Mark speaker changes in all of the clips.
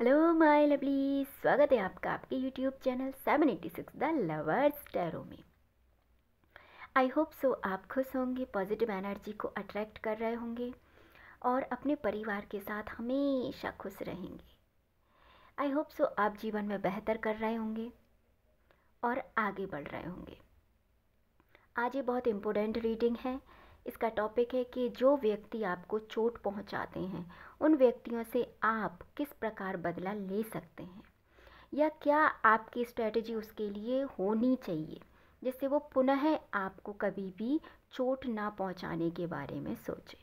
Speaker 1: Hello my lovely, स्वागत है आपका आपके YouTube channel 786 the lovers tarot में। आई होप सो आप खुश होंगे, पॉजिटिव एनर्जी को अट्रैक्ट कर रहे होंगे और अपने परिवार के साथ हमेशा खुश रहेंगे। आई होप सो आप जीवन में बेहतर कर रहे होंगे और आगे बढ़ रहे होंगे। आज ये बहुत इम्पोर्टेंट रीडिंग है। इसका टॉपिक है कि जो व्यक्ति आपको चोट पहुंचाते हैं उन व्यक्तियों से आप किस प्रकार बदला ले सकते हैं, या क्या आपकी स्ट्रेटजी उसके लिए होनी चाहिए जिससे वो पुनः आपको कभी भी चोट ना पहुंचाने के बारे में सोचे।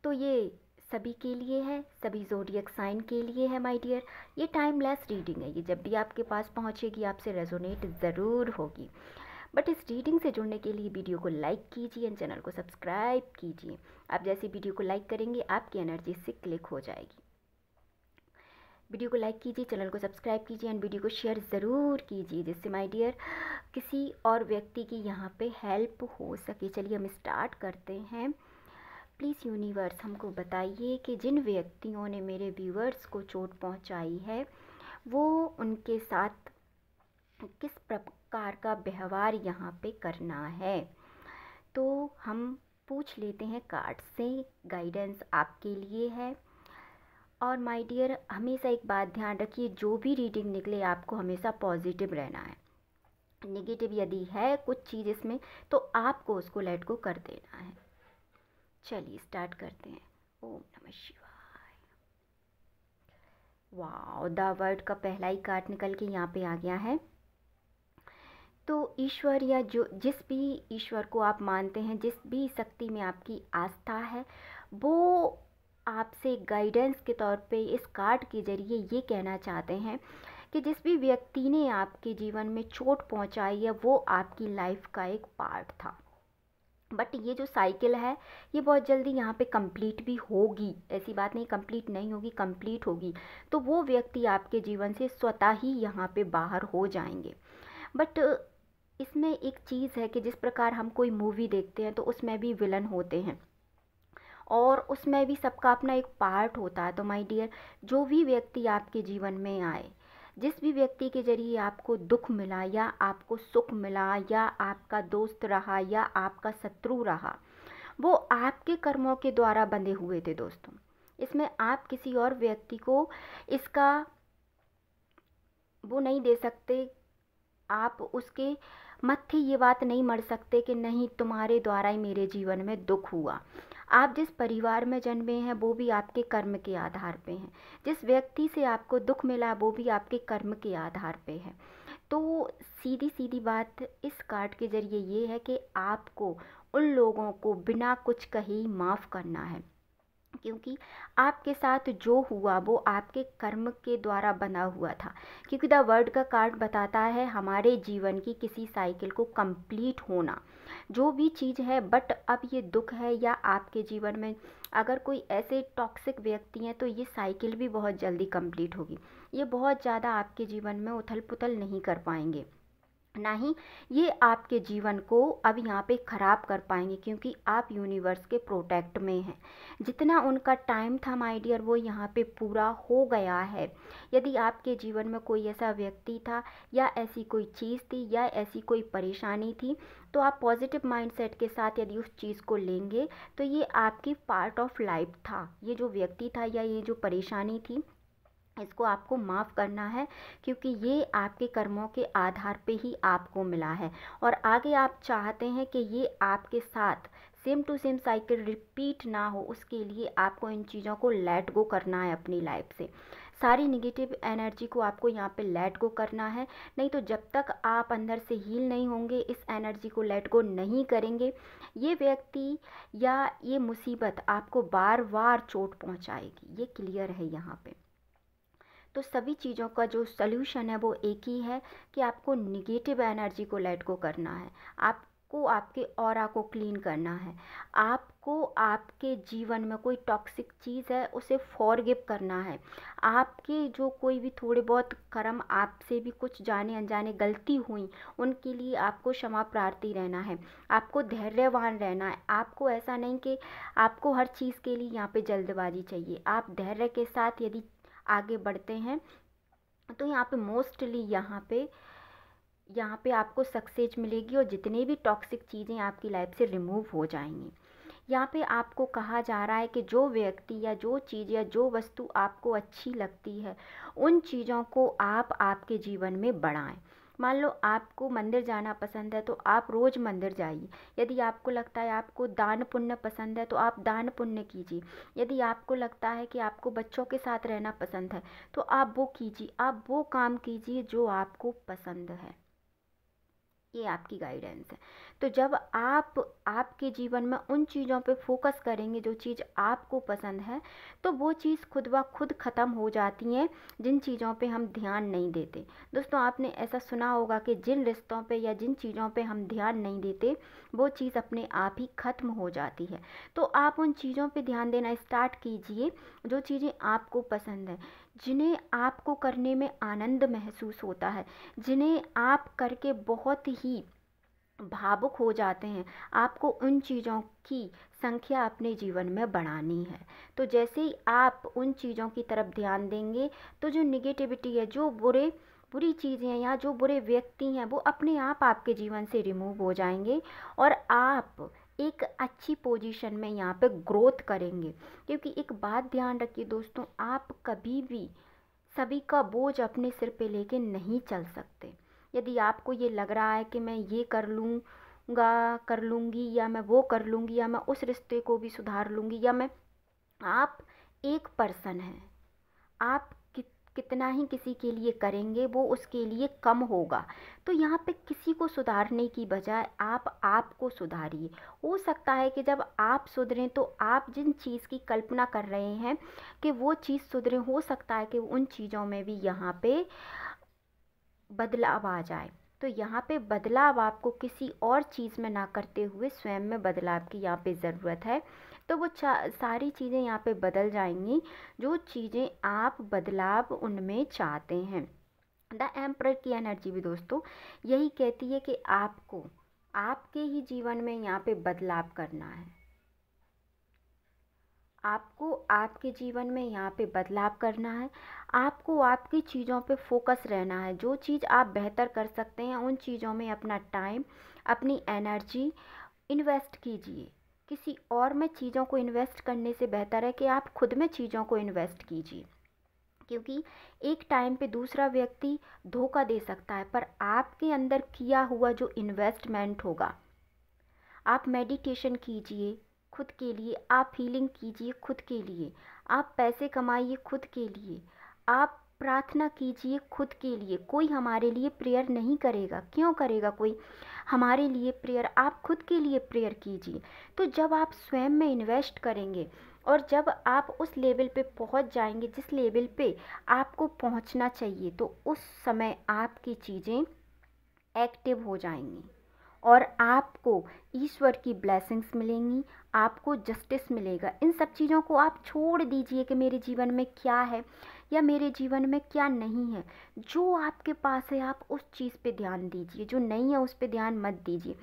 Speaker 1: तो ये सभी के लिए है, सभी ज़ोडिएक साइन के लिए है माय डियर। ये टाइमलेस रीडिंग है, ये जब भी आपके पास पहुंचेगी आपसे रेजोनेट ज़रूर होगी। बट इस रीडिंग से जुड़ने के लिए वीडियो को लाइक कीजिए एंड चैनल को सब्सक्राइब कीजिए। आप जैसे वीडियो को लाइक करेंगे आपकी एनर्जी से क्लिक हो जाएगी। वीडियो को लाइक कीजिए, चैनल को सब्सक्राइब कीजिए एंड वीडियो को शेयर ज़रूर कीजिए जिससे माय डियर किसी और व्यक्ति की यहाँ पे हेल्प हो सके। चलिए हम स्टार्ट करते हैं। प्लीज़ यूनिवर्स हमको बताइए कि जिन व्यक्तियों ने मेरे व्यूअर्स को चोट पहुँचाई है वो उनके साथ किस प्रकार का व्यवहार यहाँ पे करना है। तो हम पूछ लेते हैं कार्ड से, गाइडेंस आपके लिए है। और माय डियर हमेशा एक बात ध्यान रखिए, जो भी रीडिंग निकले आपको हमेशा पॉजिटिव रहना है। नेगेटिव यदि है कुछ चीज़ इसमें तो आपको उसको लेट गो कर देना है। चलिए स्टार्ट करते हैं। ओम नमः शिवाय। वाह, द वर्ड का पहला ही कार्ड निकल के यहाँ पे आ गया है। तो ईश्वर या जो जिस भी ईश्वर को आप मानते हैं, जिस भी शक्ति में आपकी आस्था है, वो आपसे गाइडेंस के तौर पे इस कार्ड के ज़रिए ये कहना चाहते हैं कि जिस भी व्यक्ति ने आपके जीवन में चोट पहुंचाई है वो आपकी लाइफ का एक पार्ट था। बट ये जो साइकिल है ये बहुत जल्दी यहाँ पे कंप्लीट भी होगी, ऐसी बात नहीं कंप्लीट नहीं होगी, कंप्लीट होगी। तो वो व्यक्ति आपके जीवन से स्वतः ही यहाँ पे बाहर हो जाएंगे। बट इसमें एक चीज़ है कि जिस प्रकार हम कोई मूवी देखते हैं तो उसमें भी विलन होते हैं और उसमें भी सबका अपना एक पार्ट होता है। तो माय डियर जो भी व्यक्ति आपके जीवन में आए, जिस भी व्यक्ति के जरिए आपको दुख मिला या आपको सुख मिला या आपका दोस्त रहा या आपका शत्रु रहा, वो आपके कर्मों के द्वारा बंधे हुए थे दोस्तों। इसमें आप किसी और व्यक्ति को इसका वो नहीं दे सकते, आप उसके मत्थे ये बात नहीं मर सकते कि नहीं तुम्हारे द्वारा ही मेरे जीवन में दुख हुआ। आप जिस परिवार में जन्मे हैं वो भी आपके कर्म के आधार पे हैं, जिस व्यक्ति से आपको दुख मिला वो भी आपके कर्म के आधार पे है। तो सीधी सीधी बात इस कार्ड के जरिए ये है कि आपको उन लोगों को बिना कुछ कहे ही माफ़ करना है, क्योंकि आपके साथ जो हुआ वो आपके कर्म के द्वारा बना हुआ था। क्योंकि द वर्ड का कार्ड बताता है हमारे जीवन की किसी साइकिल को कंप्लीट होना, जो भी चीज़ है। बट अब ये दुख है या आपके जीवन में अगर कोई ऐसे टॉक्सिक व्यक्ति हैं तो ये साइकिल भी बहुत जल्दी कंप्लीट होगी। ये बहुत ज़्यादा आपके जीवन में उथल पुथल नहीं कर पाएंगे, ना ही ये आपके जीवन को अब यहाँ पे ख़राब कर पाएंगे, क्योंकि आप यूनिवर्स के प्रोटेक्ट में हैं। जितना उनका टाइम था माय डियर वो यहाँ पे पूरा हो गया है। यदि आपके जीवन में कोई ऐसा व्यक्ति था या ऐसी कोई चीज़ थी या ऐसी कोई परेशानी थी, तो आप पॉजिटिव माइंडसेट के साथ यदि उस चीज़ को लेंगे तो ये आपकी पार्ट ऑफ लाइफ था। ये जो व्यक्ति था या ये जो परेशानी थी इसको आपको माफ़ करना है, क्योंकि ये आपके कर्मों के आधार पे ही आपको मिला है। और आगे आप चाहते हैं कि ये आपके साथ same to same cycle repeat ना हो, उसके लिए आपको इन चीज़ों को लेट गो करना है अपनी लाइफ से। सारी निगेटिव एनर्जी को आपको यहाँ पे लेट गो करना है, नहीं तो जब तक आप अंदर से हील नहीं होंगे, इस एनर्जी को लेट गो नहीं करेंगे, ये व्यक्ति या ये मुसीबत आपको बार बार चोट पहुँचाएगी। ये क्लियर है यहाँ पे। तो सभी चीज़ों का जो सल्यूशन है वो एक ही है कि आपको निगेटिव एनर्जी को लेट गो करना है, आपको आपके ऑरा को क्लीन करना है, आपको आपके जीवन में कोई टॉक्सिक चीज़ है उसे फॉरगिव करना है। आपके जो कोई भी थोड़े बहुत कर्म, आपसे भी कुछ जाने अनजाने गलती हुई, उनके लिए आपको क्षमा प्रार्थी रहना है, आपको धैर्यवान रहना है। आपको ऐसा नहीं कि आपको हर चीज़ के लिए यहाँ पे जल्दबाजी चाहिए। आप धैर्य के साथ यदि आगे बढ़ते हैं तो यहाँ पे मोस्टली यहाँ पे आपको सक्सेस मिलेगी और जितनी भी टॉक्सिक चीज़ें आपकी लाइफ से रिमूव हो जाएंगी। यहाँ पे आपको कहा जा रहा है कि जो व्यक्ति या जो चीज़ या जो वस्तु आपको अच्छी लगती है उन चीज़ों को आप आपके जीवन में बढ़ाएं। मान लो आपको मंदिर जाना पसंद है तो आप रोज़ मंदिर जाइए। यदि आपको लगता है आपको दान पुण्य पसंद है तो आप दान पुण्य कीजिए। यदि आपको लगता है कि आपको बच्चों के साथ रहना पसंद है तो आप वो कीजिए, आप वो काम कीजिए जो आपको पसंद है। ये आपकी गाइडेंस है। तो जब आप आपके जीवन में उन चीज़ों पे फोकस करेंगे जो चीज़ आपको पसंद है तो वो चीज़ खुद ब खुद ख़त्म हो जाती हैं जिन चीज़ों पे हम ध्यान नहीं देते। दोस्तों आपने ऐसा सुना होगा कि जिन रिश्तों पे या जिन चीज़ों पे हम ध्यान नहीं देते वो चीज़ अपने आप ही ख़त्म हो जाती है। तो आप उन चीज़ों पे ध्यान देना स्टार्ट कीजिए जो चीज़ें आपको पसंद है, जिन्हें आपको करने में आनंद महसूस होता है, जिन्हें आप करके बहुत ही भावुक हो जाते हैं। आपको उन चीज़ों की संख्या अपने जीवन में बढ़ानी है। तो जैसे ही आप उन चीज़ों की तरफ ध्यान देंगे तो जो निगेटिविटी है, जो बुरी चीज़ें हैं या जो बुरे व्यक्ति हैं वो अपने आप आपके जीवन से रिमूव हो जाएंगे और आप एक अच्छी पोजीशन में यहाँ पे ग्रोथ करेंगे। क्योंकि एक बात ध्यान रखिए दोस्तों, आप कभी भी सभी का बोझ अपने सिर पे लेके नहीं चल सकते। यदि आपको ये लग रहा है कि मैं ये कर लूँगा, कर लूँगी, या मैं वो कर लूँगी, या मैं उस रिश्ते को भी सुधार लूँगी, या मैं आप एक पर्सन हैं, आप कितना ही किसी के लिए करेंगे वो उसके लिए कम होगा। तो यहाँ पे किसी को सुधारने की बजाय आप आपको सुधारिए। हो सकता है कि जब आप सुधरें तो आप जिन चीज़ की कल्पना कर रहे हैं कि वो चीज़ सुधरे, हो सकता है कि उन चीज़ों में भी यहाँ पे बदलाव आ जाए। तो यहाँ पे बदलाव आपको किसी और चीज़ में ना करते हुए स्वयं में बदलाव की यहाँ पे ज़रूरत है। तो वो सारी चीज़ें यहाँ पे बदल जाएंगी जो चीज़ें आप बदलाव उनमें चाहते हैं। द एम्परर की एनर्जी भी दोस्तों यही कहती है कि आपको आपके ही जीवन में यहाँ पे बदलाव करना है। आपको आपके जीवन में यहाँ पे बदलाव करना है। आपको आपकी चीज़ों पे फोकस रहना है। जो चीज़ आप बेहतर कर सकते हैं उन चीज़ों में अपना टाइम, अपनी एनर्जी इन्वेस्ट कीजिए। किसी और में चीज़ों को इन्वेस्ट करने से बेहतर है कि आप खुद में चीज़ों को इन्वेस्ट कीजिए। क्योंकि एक टाइम पे दूसरा व्यक्ति धोखा दे सकता है, पर आपके अंदर किया हुआ जो इन्वेस्टमेंट होगा, आप मेडिटेशन कीजिए खुद के लिए, आप हीलिंग कीजिए खुद के लिए, आप पैसे कमाइए खुद के लिए, आप प्रार्थना कीजिए खुद के लिए। कोई हमारे लिए प्रेयर नहीं करेगा, क्यों करेगा कोई हमारे लिए प्रेयर? आप खुद के लिए प्रेयर कीजिए। तो जब आप स्वयं में इन्वेस्ट करेंगे और जब आप उस लेवल पे पहुंच जाएंगे जिस लेवल पे आपको पहुंचना चाहिए, तो उस समय आपकी चीज़ें एक्टिव हो जाएंगी और आपको ईश्वर की ब्लेसिंग्स मिलेंगी, आपको जस्टिस मिलेगा। इन सब चीज़ों को आप छोड़ दीजिए कि मेरे जीवन में क्या है या मेरे जीवन में क्या नहीं है। जो आपके पास है आप उस चीज़ पे ध्यान दीजिए, जो नहीं है उस पे ध्यान मत दीजिए।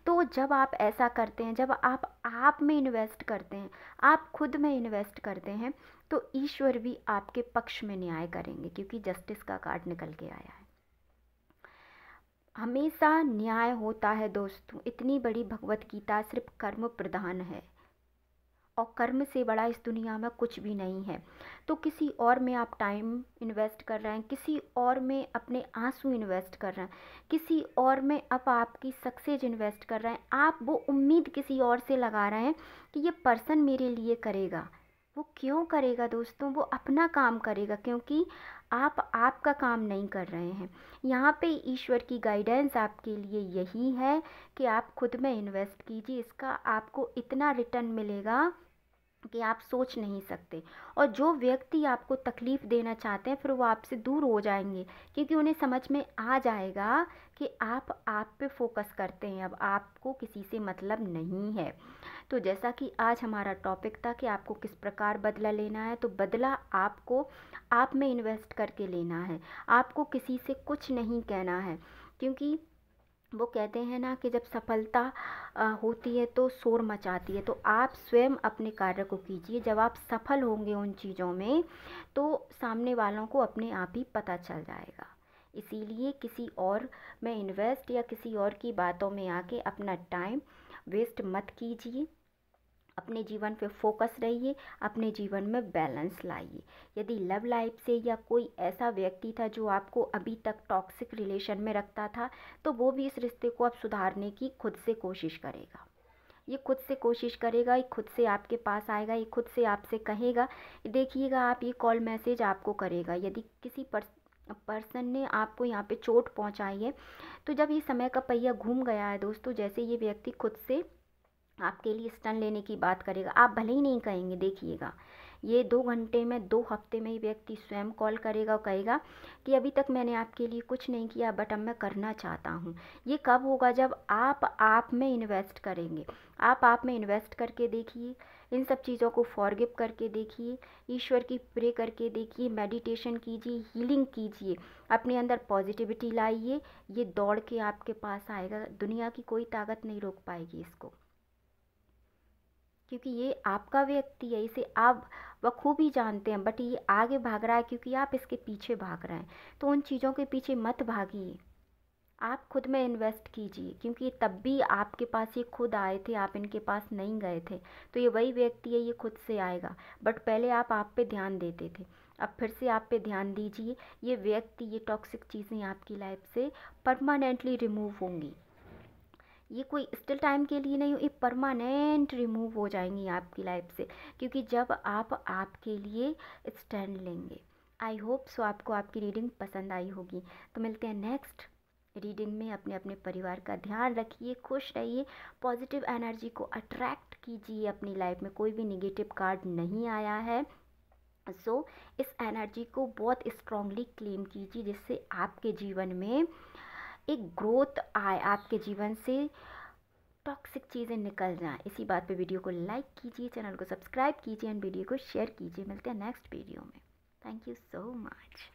Speaker 1: तो जब आप ऐसा करते हैं, जब आप में इन्वेस्ट करते हैं, आप खुद में इन्वेस्ट करते हैं, तो ईश्वर भी आपके पक्ष में न्याय करेंगे, क्योंकि जस्टिस का कार्ड निकल के आया है। हमेशा न्याय होता है दोस्तों। इतनी बड़ी भगवत गीता सिर्फ कर्म प्रधान है और कर्म से बड़ा इस दुनिया में कुछ भी नहीं है। तो किसी और में आप टाइम इन्वेस्ट कर रहे हैं, किसी और में अपने आंसू इन्वेस्ट कर रहे हैं, किसी और में अब आपकी सक्सेस इन्वेस्ट कर रहे हैं, आप वो उम्मीद किसी और से लगा रहे हैं कि ये पर्सन मेरे लिए करेगा। वो क्यों करेगा दोस्तों? वो अपना काम करेगा, क्योंकि आप आपका काम नहीं कर रहे हैं। यहाँ पे ईश्वर की गाइडेंस आपके लिए यही है कि आप खुद में इन्वेस्ट कीजिए, इसका आपको इतना रिटर्न मिलेगा कि आप सोच नहीं सकते। और जो व्यक्ति आपको तकलीफ़ देना चाहते हैं फिर वो आपसे दूर हो जाएंगे, क्योंकि उन्हें समझ में आ जाएगा कि आप पे फोकस करते हैं, अब आपको किसी से मतलब नहीं है। तो जैसा कि आज हमारा टॉपिक था कि आपको किस प्रकार बदला लेना है, तो बदला आपको आप में इन्वेस्ट करके लेना है। आपको किसी से कुछ नहीं कहना है, क्योंकि वो कहते हैं ना कि जब सफलता होती है तो शोर मचाती है, तो आप स्वयं अपने कार्य को कीजिए। जब आप सफल होंगे उन चीज़ों में तो सामने वालों को अपने आप ही पता चल जाएगा। इसीलिए किसी और में इन्वेस्ट या किसी और की बातों में आके अपना टाइम वेस्ट मत कीजिए। अपने जीवन पे फोकस रहिए, अपने जीवन में बैलेंस लाइए। यदि लव लाइफ से या कोई ऐसा व्यक्ति था जो आपको अभी तक टॉक्सिक रिलेशन में रखता था, तो वो भी इस रिश्ते को अब सुधारने की खुद से कोशिश करेगा। ये खुद से कोशिश करेगा, ये खुद से आपके पास आएगा, ये खुद से आपसे कहेगा। देखिएगा आप, ये कॉल मैसेज आपको करेगा। यदि किसी पर्सन ने आपको यहाँ पे चोट पहुँचाई है, तो जब ये समय का पहिया घूम गया है दोस्तों, जैसे ये व्यक्ति खुद से आपके लिए स्टैंड लेने की बात करेगा, आप भले ही नहीं कहेंगे, देखिएगा ये 2 घंटे में, 2 हफ्ते में ही व्यक्ति स्वयं कॉल करेगा और कहेगा कि अभी तक मैंने आपके लिए कुछ नहीं किया बट अब मैं करना चाहता हूँ। ये कब होगा? जब आप में इन्वेस्ट करेंगे। आप में इन्वेस्ट करके देखिए, इन सब चीज़ों को फॉरगिव करके देखिए, ईश्वर की प्रे करके देखिए, मेडिटेशन कीजिए, हीलिंग कीजिए, अपने अंदर पॉजिटिविटी लाइए। ये दौड़ के आपके पास आएगा, दुनिया की कोई ताकत नहीं रोक पाएगी इसको, क्योंकि ये आपका व्यक्ति है, इसे आप बखूबी जानते हैं। बट ये आगे भाग रहा है क्योंकि आप इसके पीछे भाग रहे हैं। तो उन चीज़ों के पीछे मत भागिए, आप खुद में इन्वेस्ट कीजिए, क्योंकि तब भी आपके पास ये खुद आए थे, आप इनके पास नहीं गए थे। तो ये वही व्यक्ति है, ये खुद से आएगा। बट पहले आप पे ध्यान देते थे, अब फिर से आप पे ध्यान दीजिए। ये व्यक्ति, ये टॉक्सिक चीज़ें आपकी लाइफ से परमानेंटली रिमूव होंगी। ये कोई स्टिल टाइम के लिए नहीं, ये परमानेंट रिमूव हो जाएंगी आपकी लाइफ से, क्योंकि जब आप आपके लिए स्टैंड लेंगे। आई होप सो आपको आपकी रीडिंग पसंद आई होगी। तो मिलते हैं नेक्स्ट रीडिंग में। अपने अपने परिवार का ध्यान रखिए, खुश रहिए, पॉजिटिव एनर्जी को अट्रैक्ट कीजिए अपनी लाइफ में। कोई भी निगेटिव कार्ड नहीं आया है, सो इस एनर्जी को बहुत स्ट्रांगली क्लेम कीजिए, जिससे आपके जीवन में एक ग्रोथ आए, आपके जीवन से टॉक्सिक चीज़ें निकल जाएं। इसी बात पे वीडियो को लाइक कीजिए, चैनल को सब्सक्राइब कीजिए एंड वीडियो को शेयर कीजिए। मिलते हैं नेक्स्ट वीडियो में। Thank you so much.